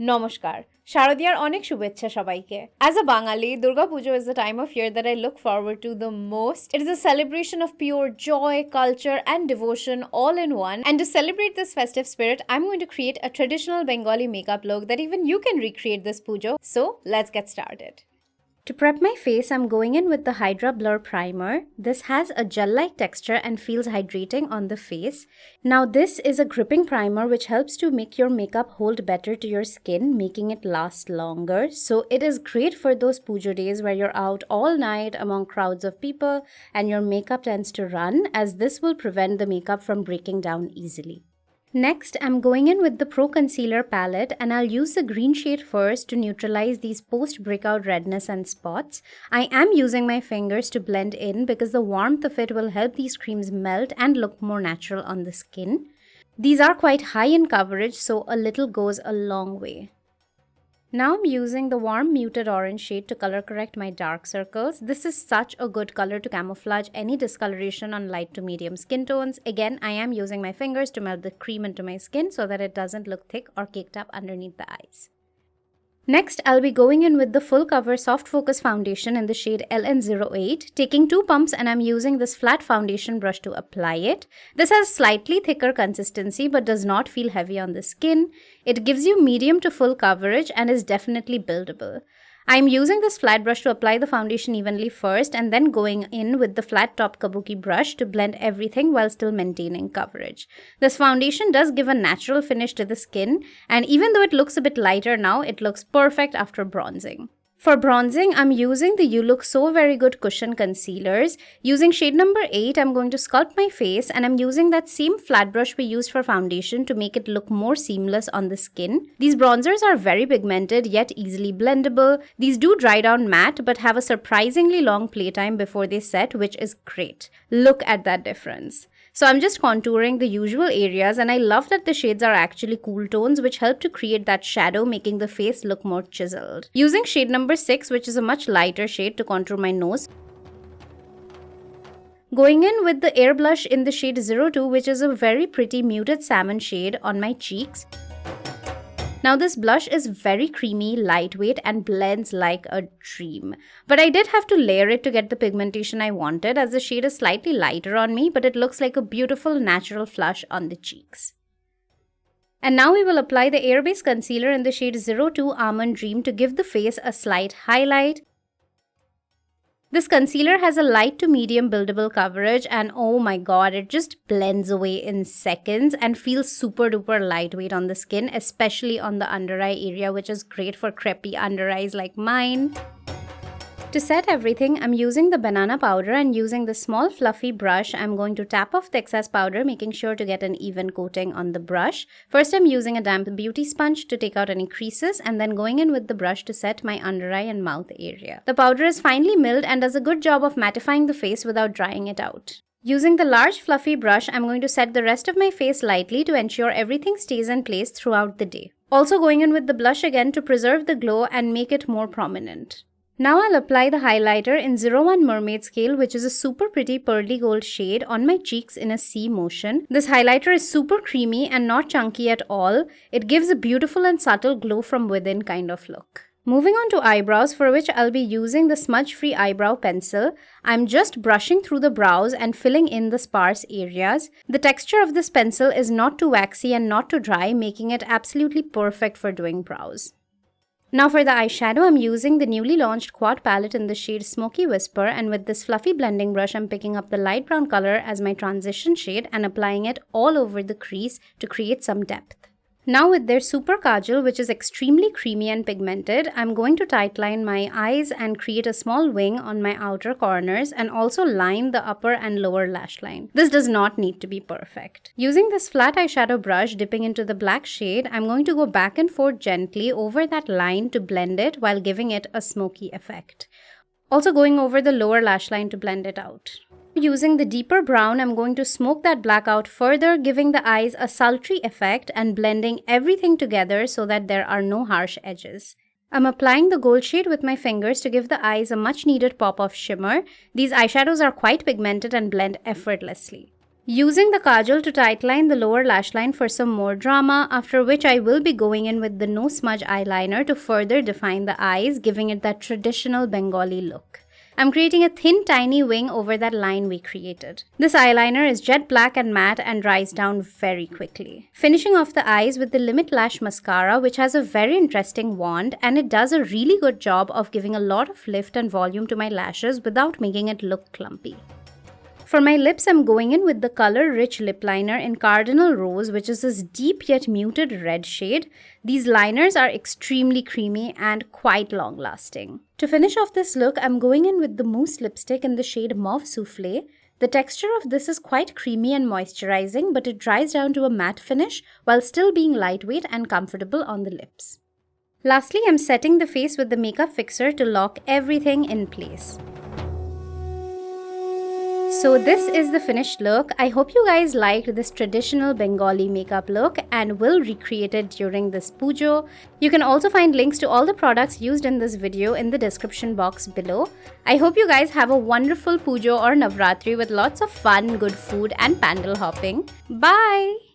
নমস্কার শারদীয়ার অনেক শুভেচ্ছা সবাইকে As a Bangali, Durga Puja is the time of year that I look forward to the most. It is a celebration of pure joy, culture and devotion all in one. And to celebrate this festive spirit, I'm going to create a traditional Bengali makeup look that even you can recreate this puja. So, let's get started. To prep my face, I'm going in with the Hydra Blur Primer. This has a gel-like texture and feels hydrating on the face. Now this is a gripping primer which helps to make your makeup hold better to your skin, making it last longer. So it is great for those puja days where you're out all night among crowds of people and your makeup tends to run, as this will prevent the makeup from breaking down easily. Next, I'm going in with the Pro Concealer palette and I'll use the green shade first to neutralize these post-breakout redness and spots. I am using my fingers to blend in because the warmth of it will help these creams melt and look more natural on the skin. These are quite high in coverage, so a little goes a long way. Now I'm using the warm muted orange shade to color correct my dark circles. This is such a good color to camouflage any discoloration on light to medium skin tones. Again, I am using my fingers to melt the cream into my skin so that it doesn't look thick or caked up underneath the eyes. Next, I'll be going in with the Full Cover Soft Focus Foundation in the shade LN08, taking 2 pumps and I'm using this flat foundation brush to apply it. This has slightly thicker consistency but does not feel heavy on the skin. It gives you medium to full coverage and is definitely buildable. I'm using this flat brush to apply the foundation evenly first and then going in with the flat top kabuki brush to blend everything while still maintaining coverage. This foundation does give a natural finish to the skin, and even though it looks a bit lighter now, it looks perfect after bronzing. For bronzing, I'm using the You Look So Very Good Cushion Concealers. Using shade number 8, I'm going to sculpt my face and I'm using that same flat brush we used for foundation to make it look more seamless on the skin. These bronzers are very pigmented yet easily blendable. These do dry down matte but have a surprisingly long playtime before they set, which is great. Look at that difference. So I'm just contouring the usual areas and I love that the shades are actually cool tones which help to create that shadow, making the face look more chiseled. Using shade number 6, which is a much lighter shade, to contour my nose. Going in with the Air Blush in the shade 02, which is a very pretty muted salmon shade, on my cheeks. Now this blush is very creamy, lightweight and blends like a dream. But I did have to layer it to get the pigmentation I wanted, as the shade is slightly lighter on me, but it looks like a beautiful natural flush on the cheeks. And now we will apply the Air Base Concealer in the shade 02 Almond Dream to give the face a slight highlight. This concealer has a light to medium buildable coverage and oh my god, it just blends away in seconds and feels super duper lightweight on the skin, especially on the under eye area, which is great for crepey under eyes like mine. To set everything, I'm using the banana powder and using the small fluffy brush, I'm going to tap off the excess powder, making sure to get an even coating on the brush. First, I'm using a damp beauty sponge to take out any creases and then going in with the brush to set my under eye and mouth area. The powder is finely milled and does a good job of mattifying the face without drying it out. Using the large fluffy brush, I'm going to set the rest of my face lightly to ensure everything stays in place throughout the day. Also going in with the blush again to preserve the glow and make it more prominent. Now I'll apply the highlighter in 01 Mermaid Scale, which is a super pretty pearly gold shade, on my cheeks in a C motion. This highlighter is super creamy and not chunky at all. It gives a beautiful and subtle glow from within kind of look. Moving on to eyebrows, for which I'll be using the smudge-free eyebrow pencil. I'm just brushing through the brows and filling in the sparse areas. The texture of this pencil is not too waxy and not too dry, making it absolutely perfect for doing brows. Now for the eyeshadow, I'm using the newly launched Quad palette in the shade Smoky Whisper, and with this fluffy blending brush, I'm picking up the light brown color as my transition shade and applying it all over the crease to create some depth. Now with their Super Kajal, which is extremely creamy and pigmented, I'm going to tightline my eyes and create a small wing on my outer corners and also line the upper and lower lash line. This does not need to be perfect. Using this flat eyeshadow brush dipping into the black shade, I'm going to go back and forth gently over that line to blend it while giving it a smoky effect. Also going over the lower lash line to blend it out. Using the deeper brown, I'm going to smoke that black out further, giving the eyes a sultry effect and blending everything together so that there are no harsh edges. I'm applying the gold shade with my fingers to give the eyes a much needed pop of shimmer. These eyeshadows are quite pigmented and blend effortlessly. Using the kajal to tightline the lower lash line for some more drama, after which I will be going in with the no smudge eyeliner to further define the eyes, giving it that traditional Bengali look. I'm creating a thin tiny wing over that line we created. This eyeliner is jet black and matte and dries down very quickly. Finishing off the eyes with the Limit Lash Mascara, which has a very interesting wand and it does a really good job of giving a lot of lift and volume to my lashes without making it look clumpy. For my lips, I'm going in with the Color Rich Lip Liner in Cardinal Rose, which is this deep yet muted red shade. These liners are extremely creamy and quite long lasting. To finish off this look, I'm going in with the Mousse lipstick in the shade Mauve Soufflé. The texture of this is quite creamy and moisturizing, but it dries down to a matte finish while still being lightweight and comfortable on the lips. Lastly, I'm setting the face with the makeup fixer to lock everything in place. So this is the finished look. I hope you guys liked this traditional Bengali makeup look and will recreate it during this Puja. You can also find links to all the products used in this video in the description box below. I hope you guys have a wonderful Puja or Navratri with lots of fun, good food and pandal hopping. Bye!